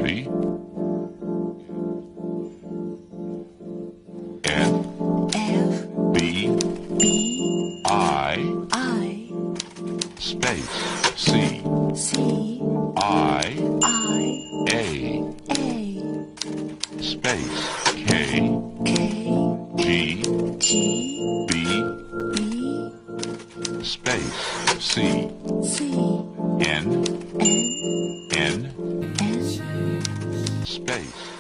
Ready? F B I space C I A space K G B space C N space